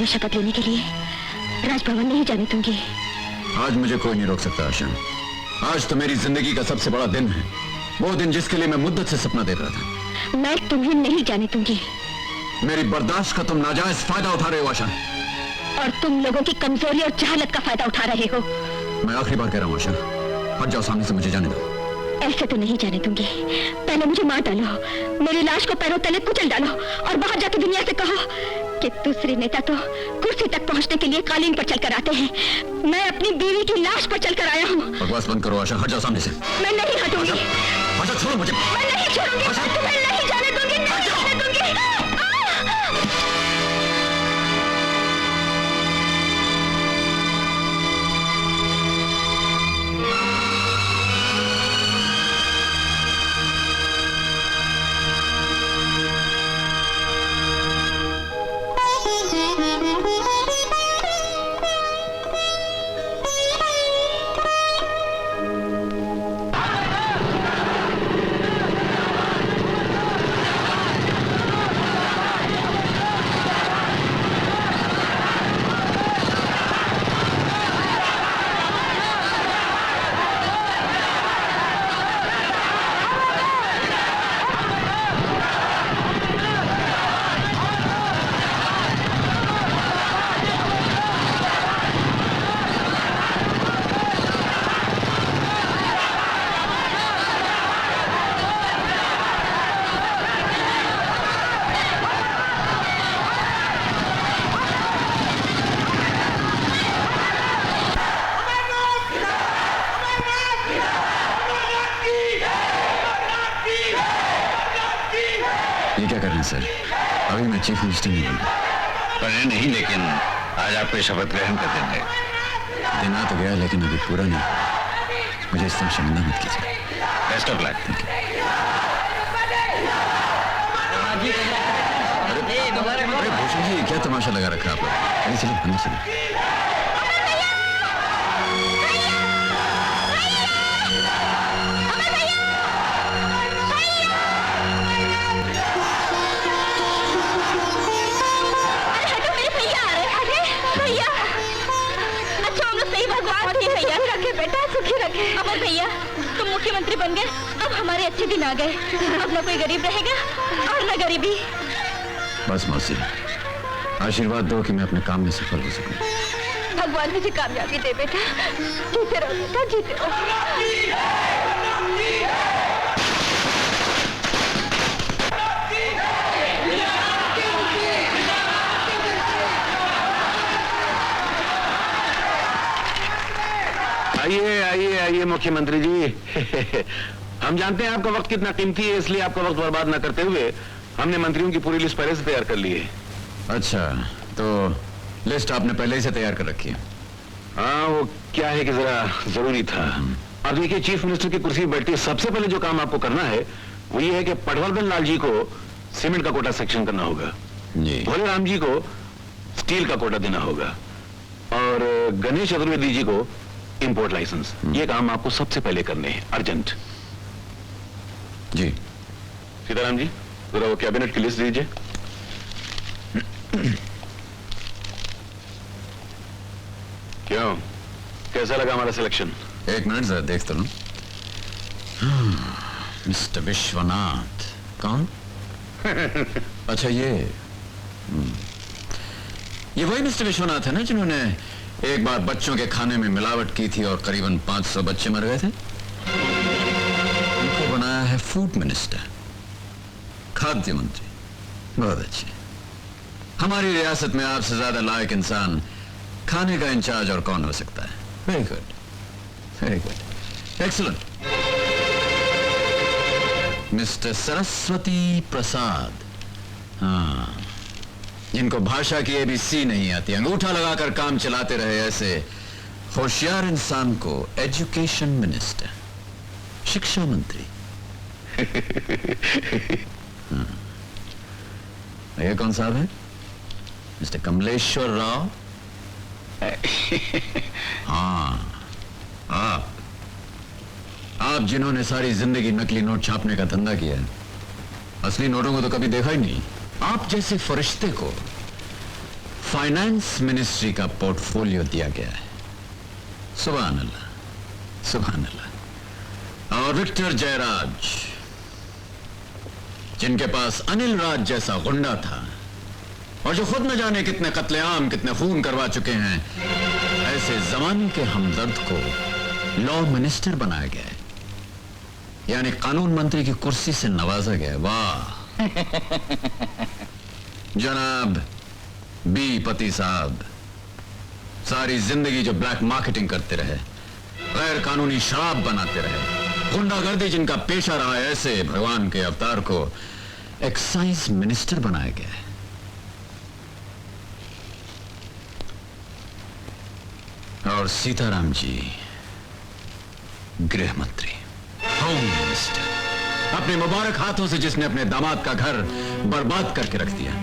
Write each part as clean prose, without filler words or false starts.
पहले शपथ लेने के लिए राजभवन नहीं जाने दूंगी। आज मुझे कोई नहीं रोक सकता आशा। आज तो मेरी जिंदगी का सबसे बड़ा दिन है, वो दिन जिसके लिए मैं मुद्दत से सपना देख रहा था। मैं तुम्हें नहीं जाने दूंगी। मेरी बर्दाश्त का तुम नाजायज फायदा उठा रहे हो आशा, और तुम लोगों की कमजोरी और जहालत का फायदा उठा रहे हो। मैं आखिरी बार कह रहा हूँ आशा, हट जाओ सामने से, मुझे जाने दो। ऐसे तो नहीं जाने दूंगी। पहले मुझे मार डालो, मेरी लाश को पैरों तले कुचल डालो और बाहर जाके दुनिया से कहो कि दूसरे नेता तो कुर्सी तक पहुंचने के लिए कालीन पर चलकर आते हैं, मैं अपनी बीवी की लाश पर चलकर आया हूँ। बकवास बंद करो आशा, हट जाओ सामने से। मैं नहीं हटूंगी। आशा छोड़ो मुझे। मैं नहीं छोड़ूंगी, तुम्हें नहीं जाने दूंगी, नहीं जाने दूंगी। सर, अभी मैं चीफ मिनिस्टर नहीं हूँ। बने नहीं, लेकिन आज आपको शपथ ग्रहण कर देंगे। दिन आ तो गया लेकिन अभी पूरा नहीं। मुझे इस तरह शर्मिंदा मत कीजिए। Best of luck. अरे भूषण जी, क्या तमाशा लगा रखा आप लोग? चलिए अंदर चलिए। अमर भैया, तुम मुख्यमंत्री बन गए, अब हमारे अच्छे दिन आ गए। अब न कोई गरीब रहेगा और न गरीबी। बस मौसी, आशीर्वाद दो कि मैं अपने काम में सफल हो सकूं। भगवान मुझे कामयाबी दे बेटा। जीते रहो बेटा, जीते रहो। आइए आइए आइए मुख्यमंत्री जी। हम जानते हैं आपका वक्त कितना कीमती है, इसलिए आपका वक्त बर्बाद न करते हुए हमने मंत्रियों की पूरी लिस्ट पहले से तैयार कर ली है। अच्छा, तो लिस्ट आपने पहले ही से तैयार कर रखी है? हाँ, वो क्या है कि जरा जरूरी था। अब देखिए, चीफ मिनिस्टर की कुर्सी बैठती, सबसे पहले जो काम आपको करना है वो ये है कि पटवर्धन लाल जी को सीमेंट का कोटा सेक्शन करना होगा जी। भोले राम जी को स्टील का कोटा देना होगा और गणेश चतुर्वेदी जी को इंपोर्ट लाइसेंस। ये काम आपको सबसे पहले करने हैं, अर्जेंट। जी। सीताराम जी, जरा वो कैबिनेट की लिस्ट दीजिए। क्यों, कैसा लगा हमारा सिलेक्शन? एक मिनट जरा देख तो लूं। मिस्टर विश्वनाथ। कौन? अच्छा, ये वही मिस्टर विश्वनाथ है ना जिन्होंने एक बार बच्चों के खाने में मिलावट की थी और करीबन 500 बच्चे मर गए थे? उनको बनाया है फूड मिनिस्टर, खाद्य मंत्री। बहुत अच्छे। हमारी रियासत में आपसे ज्यादा लायक इंसान खाने का इंचार्ज और कौन हो सकता है? Very good, very good, excellent. Mister Saraswati Prasad. हाँ, जिनको भाषा की एबीसी नहीं आती, अंगूठा लगाकर काम चलाते रहे ऐसे होशियार इंसान को एजुकेशन मिनिस्टर, शिक्षा मंत्री। ये कौन साहब है? मिस्टर कमलेश्वर राव। हाँ, आप जिन्होंने सारी जिंदगी नकली नोट छापने का धंधा किया है, असली नोटों को तो कभी देखा ही नहीं। आप जैसे फरिश्ते को फाइनेंस मिनिस्ट्री का पोर्टफोलियो दिया गया है। सुभान अल्लाह, सुभान अल्लाह। और विक्टर जयराज, जिनके पास अनिल राज जैसा गुंडा था और जो खुद न जाने कितने कत्लेआम, कितने खून करवा चुके हैं, ऐसे जमाने के हमदर्द को लॉ मिनिस्टर बनाया गया है, यानी कानून मंत्री की कुर्सी से नवाजा गया। वाह जनाब बी पति साहब, सारी जिंदगी जो ब्लैक मार्केटिंग करते रहे, गैर कानूनी शराब बनाते रहे, गुंडागर्दी जिनका पेशा रहा है, ऐसे भगवान के अवतार को एक्साइज मिनिस्टर बनाया गया है। और सीताराम जी गृह मंत्री, होम मिनिस्टर। अपने मुबारक हाथों से जिसने अपने दामाद का घर बर्बाद करके रख दिया,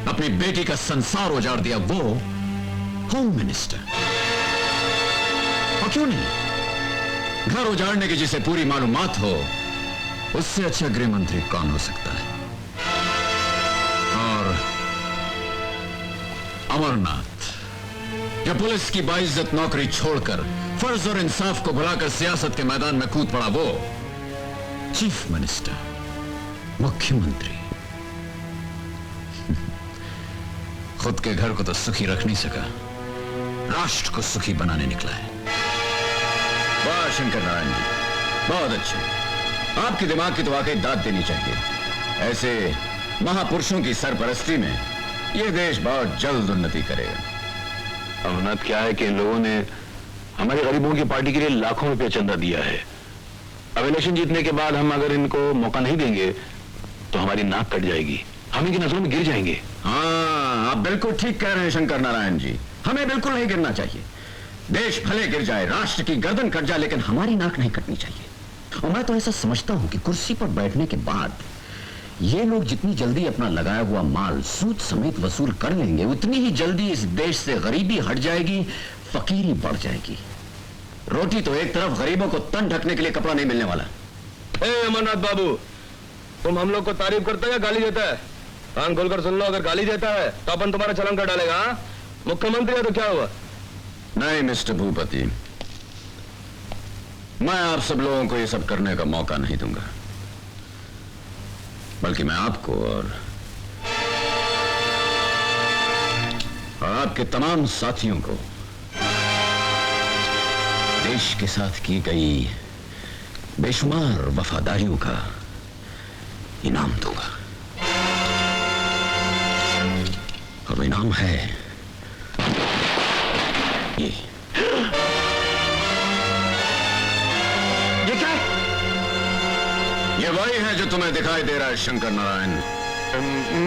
अपनी बेटी का संसार उजाड़ दिया, वो होम मिनिस्टर। और क्यों नहीं, घर उजाड़ने की जिसे पूरी मालूमात हो, उससे अच्छा गृह मंत्री कौन हो सकता है। और अमरनाथ, जो पुलिस की बाइज्जत नौकरी छोड़कर फर्ज और इंसाफ को भुलाकर सियासत के मैदान में कूद पड़ा, वो चीफ मिनिस्टर, मुख्यमंत्री। खुद के घर को तो सुखी रख नहीं सका, राष्ट्र को सुखी बनाने निकला है। वाह शंकर नारायण जी, बहुत अच्छे। आपके दिमाग की तो वाकई दाद देनी चाहिए। ऐसे महापुरुषों की सरपरस्ती में यह देश बहुत जल्द उन्नति करेगा। अमरनाथ, क्या है कि इन लोगों ने हमारे गरीबों की पार्टी के लिए लाखों रुपए चंदा दिया है। अब इलेक्शन जीतने के बाद हम अगर इनको मौका नहीं देंगे तो हमारी नाक कट जाएगी, हम इनकी नजरों में गिर जाएंगे। हाँ, आप बिल्कुल ठीक कह रहे हैं शंकर नारायण जी, हमें बिल्कुल नहीं गिरना चाहिए। देश भले गिर जाए, राष्ट्र की गर्दन कट जाए, लेकिन हमारी नाक नहीं कटनी चाहिए। और मैं तो ऐसा समझता हूं कि कुर्सी पर बैठने के बाद ये लोग जितनी जल्दी अपना लगाया हुआ माल सूद समेत वसूल कर लेंगे, उतनी ही जल्दी इस देश से गरीबी हट जाएगी, फकीरी बढ़ जाएगी। रोटी तो एक तरफ, गरीबों को तन ढकने के लिए कपड़ा नहीं मिलने वाला। अमरनाथ बाबू, तुम हम लोग को तारीफ करता है या गाली देता है? कान खोलकर सुन लो, अगर गाली देता है तो अपन तुम्हारा चलन कर डालेगा। हाँ? मुख्यमंत्री है तो क्या हुआ? नहीं मिस्टर भूपति, मैं आप सब लोगों को ये सब करने का मौका नहीं दूंगा, बल्कि मैं आपको और आपके तमाम साथियों को देश के साथ की गई बेशुमार वफादारियों का इनाम दूंगा। और वो इनाम है ये क्या है? ये वही है जो तुम्हें दिखाई दे रहा है शंकर नारायण।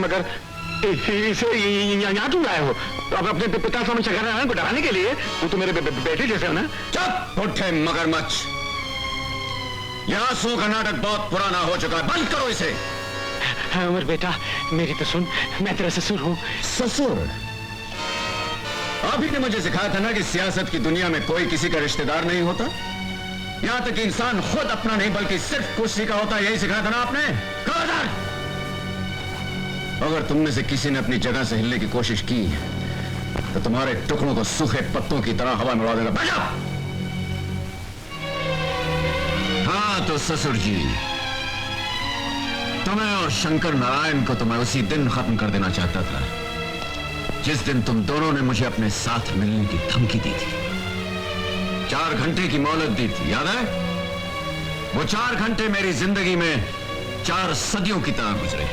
मगर इसे यहाँ क्यों आए हो? तो अब अपने पिता स्वामी शंकर नारायण को डराने के लिए? वो तो मेरे बेटे जैसे हो ना। चुप, उठे मगरमच्छ, यह आंसुओं का नाटक बहुत पुराना हो चुका है, बंद करो इसे। अमर बेटा, मेरी तो सुन, मैं तेरा ससुर हूँ। ससुर? आप ही ने मुझे सिखाया था ना कि सियासत की दुनिया में कोई किसी का रिश्तेदार नहीं होता, यहां तक कि इंसान खुद अपना नहीं बल्कि सिर्फ कुर्सी का होता है। यही सिखाया था ना आपने? खबरदार! अगर तुम में से किसी ने अपनी जगह से हिलने की कोशिश की तो तुम्हारे टुकड़ों को सूखे पत्तों की तरह हवा में उड़ा देगा। बैठ जाओ। हाँ तो ससुर जी, तुम्हें और शंकर नारायण को तो मैं उसी दिन खत्म कर देना चाहता था जिस दिन तुम दोनों ने मुझे अपने साथ मिलने की धमकी दी थी। 4 घंटे की मोहलत दी थी, याद है? वो 4 घंटे मेरी जिंदगी में 4 सदियों की तरह गुजरे।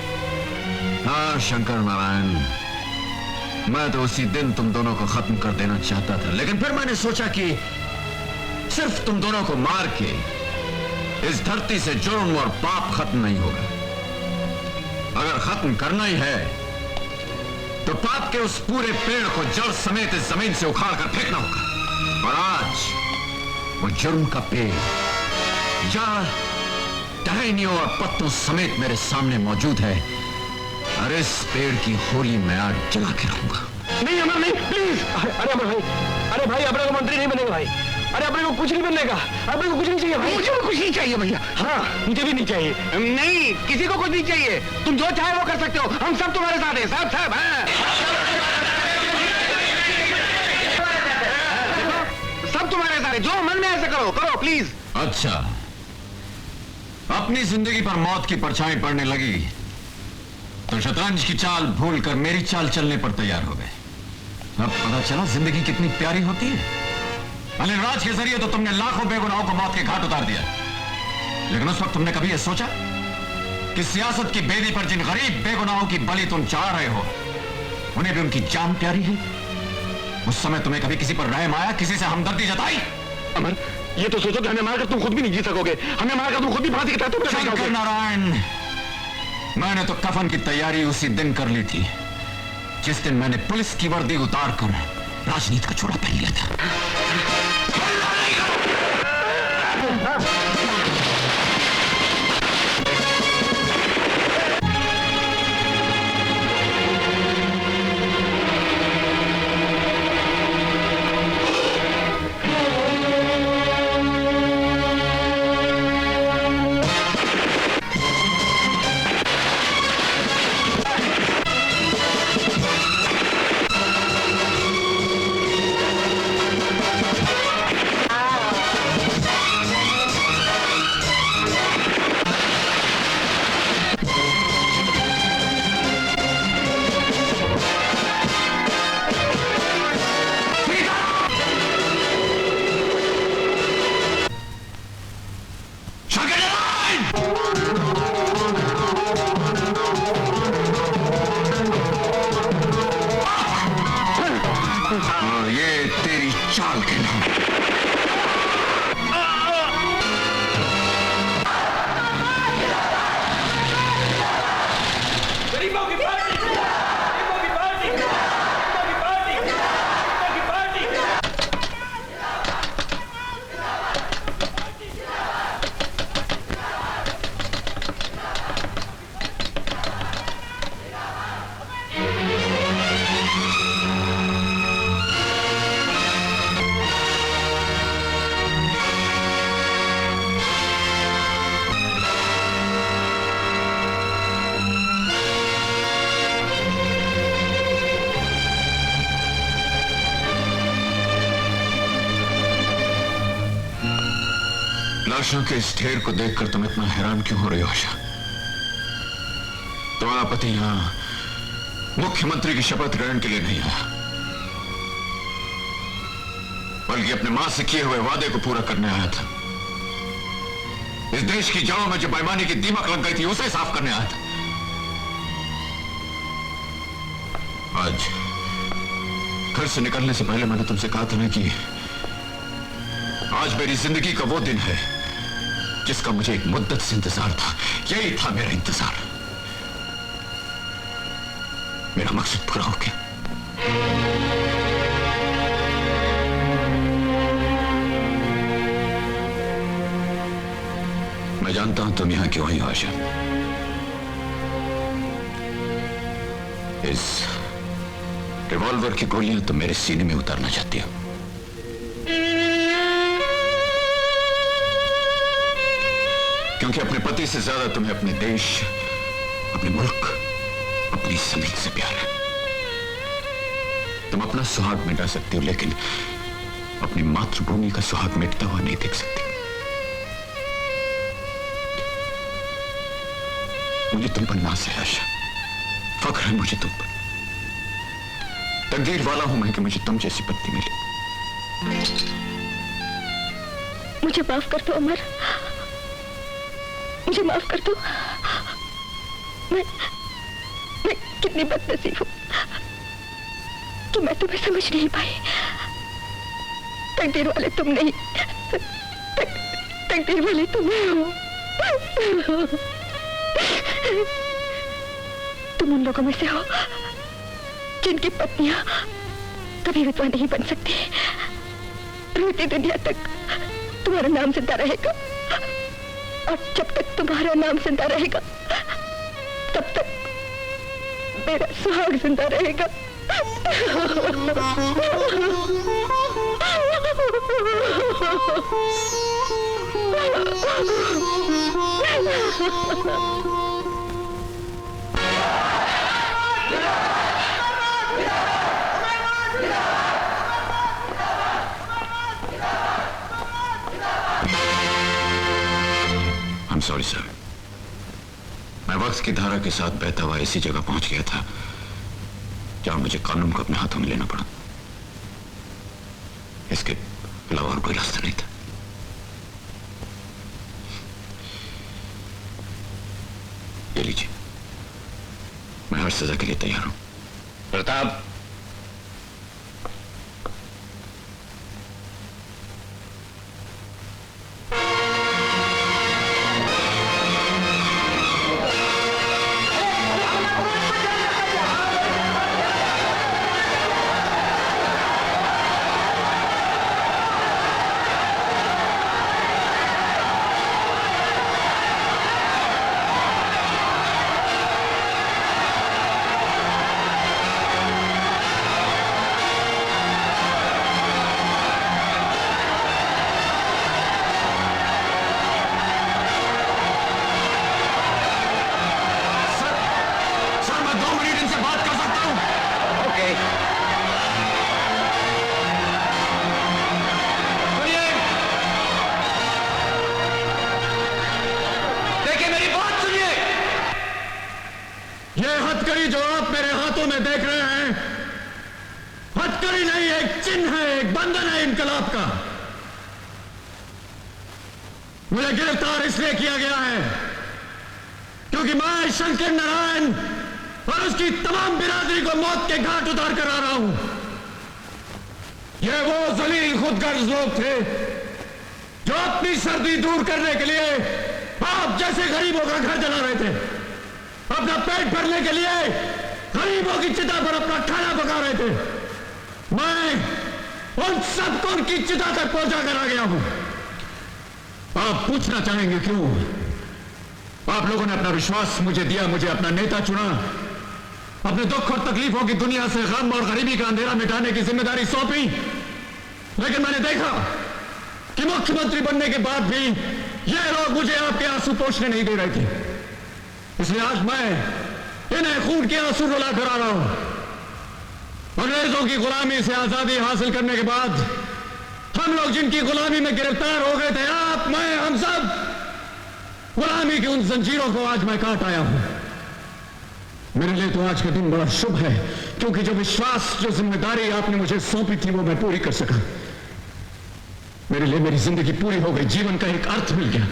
हाँ शंकर नारायण, मैं तो उसी दिन तुम दोनों को खत्म कर देना चाहता था, लेकिन फिर मैंने सोचा कि सिर्फ तुम दोनों को मार के इस धरती से जुर्म और पाप खत्म नहीं होगा। अगर खत्म करना ही है तो पाप के उस पूरे पेड़ को जड़ समेत इस जमीन से उखाड़ कर फेंकना होगा। और आज वो जुर्म का पेड़ जड़, टहनियों और पत्तों समेत मेरे सामने मौजूद है, और इस पेड़ की होली मैं आज जला के रहूंगा। नहीं अमर, नहीं, प्लीज। अरे अमर भाई, अरे भाई, अपने को मंत्री नहीं बनेगा भाई। अरे अपने को कुछ नहीं बनने का, अपने को कुछ नहीं चाहिए भाई। मुझे भी कुछ नहीं चाहिए भैया। हाँ, मुझे भी नहीं चाहिए। नहीं, किसी को कुछ नहीं चाहिए। तुम जो चाहे वो कर सकते हो, हम सब तुम्हारे साथ हैं, सब। है, जो मन में ऐसे करो, करो प्लीज। अच्छा, अपनी जिंदगी पर मौत की परछाई पड़ने लगी तो शतरंज की चाल भूलकर मेरी चाल चलने पर तैयार हो गए। अब पता चला जिंदगी कितनी प्यारी होती है। अनिल राज के जरिए तो तुमने लाखों बेगुनाहों को मौत के घाट उतार दिया, लेकिन उस वक्त तुमने कभी यह सोचा कि सियासत की बेदी पर जिन गरीब बेगुनाहों की बलि तुम चढ़ा रहे हो उन्हें भी उनकी जान प्यारी है? उस समय तुम्हें कभी किसी पर रहम आया, किसी से हमदर्दी जताई? अमर, ये तो सोचो कि हमें मारकर तुम खुद भी नहीं जी सकोगे, हमें मारकर तुम खुद भी फांसी के तहत उतर शंकर जाओगे। नारायण, मैंने तो कफन की तैयारी उसी दिन कर ली थी जिस दिन मैंने पुलिस की वर्दी उतार कर राजनीति का छोड़ा पहन लिया था। ये तेरी चाल के नाम। गरीबों की पार्टी, गरीबों की पार्टी, गरीबों की पार्टी, गरीबों की पार्टी। लाशों के इस ढेर को देखकर तुम इतना हैरान क्यों हो रही हो आशा? तुम्हारा पति यहां मुख्यमंत्री की शपथ ग्रहण के लिए नहीं आया, बल्कि अपने मां से किए हुए वादे को पूरा करने आया था। इस देश की जड़ों में जो बेईमानी की दीमक लग गई थी उसे साफ करने आया था। आज घर से निकलने से पहले मैंने तुमसे कहा था ना कि आज मेरी जिंदगी का वो दिन है जिसका मुझे एक मुद्दत से इंतजार था। यही था मेरा इंतजार। मेरा मकसद पूरा हो गया। मैं जानता हूं तुम यहां क्यों आई हो आशा। इस रिवॉल्वर की गोलियां तुम मेरे सीने में उतारना चाहती हो। क्योंकि अपने पति से ज्यादा तुम्हें अपने देश, अपने मुल्क, अपनी जमीन से प्यार है। तुम अपना सुहाग मिटा सकती हो, लेकिन अपनी मातृभूमि का सुहाग मिटता हुआ नहीं देख सकती। मुझे तुम पर नाज है आशा, फख्र है मुझे तुम पर। तकदीर वाला हूं मैं कि मुझे तुम जैसी पत्नी मिली। मुझे माफ कर दो अमर, मुझे माफ कर दो। मैं कितनी बदनसीब हूं कि मैं तुम्हें समझ नहीं पाई। तकदीर वाले तुम नहीं, तकदीर वाले तुम हो। तुम उन लोगों में से हो जिनकी पत्नियां कभी विधवा नहीं बन सकती। रोती दुनिया तक तुम्हारा नाम जिंदा रहेगा, और जब तक तुम्हारा नाम जिंदा रहेगा तब तक मेरा सुहाग जिंदा रहेगा। I'm sorry, sir. मैं वक्त की धारा के साथ बहता हुआ ऐसी जगह पहुंच गया था जहां मुझे कानून को अपने हाथों में लेना पड़ा। इसके अलावा और कोई रास्ता नहीं था। ये लीजिए, मैं हर सजा के लिए तैयार हूं। प्रताप, ये हथकड़ी जो आप मेरे हाथों में देख रहे हैं, हथकड़ी नहीं, एक चिन्ह है, एक बंधन है इनकलाब का। मुझे गिरफ्तार इसलिए किया गया है क्योंकि मैं शंकर नारायण और उसकी तमाम बिरादरी को मौत के घाट उतार कर आ रहा हूं। ये वो जलील खुदगर्ज लोग थे जो अपनी सर्दी दूर करने के लिए आप जैसे गरीबों का घर जला रहे थे, अपना पेट भरने के लिए गरीबों की चिता पर अपना खाना पका रहे थे। मैं उन सबको उनकी चिता तक पहुंचा कर आ गया हूं। आप पूछना चाहेंगे क्यों? आप लोगों ने अपना विश्वास मुझे दिया, मुझे अपना नेता चुना, अपने दुख और तकलीफों की दुनिया से गम और गरीबी का अंधेरा मिटाने की जिम्मेदारी सौंपी। लेकिन मैंने देखा कि मुख्यमंत्री बनने के बाद भी ये लोग मुझे आपके आंसू पोंछने नहीं दे रहे थे। इसलिए आज मैं इन्हें खून के आंसू रुला कर आ रहा हूं। अंग्रेजों की गुलामी से आजादी हासिल करने के बाद हम लोग जिनकी गुलामी में गिरफ्तार हो गए थे, आप, मैं, हम सब गुलामी की उन जंजीरों को आज मैं काट आया हूं। मेरे लिए तो आज का दिन बड़ा शुभ है क्योंकि जो विश्वास, जो जिम्मेदारी आपने मुझे सौंपी थी वो मैं पूरी कर सका। मेरे लिए मेरी जिंदगी पूरी हो गई, जीवन का एक अर्थ मिल गया।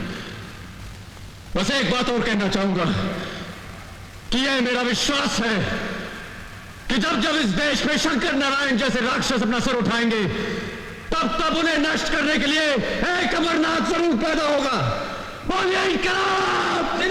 बस एक बात और कहना चाहूंगा कि यह मेरा विश्वास है कि जब जब इस देश में शंकर नारायण जैसे राक्षस अपना सर उठाएंगे तब तब उन्हें नष्ट करने के लिए एक अमरनाथ जरूर पैदा होगा। बोलिए इंकलाब!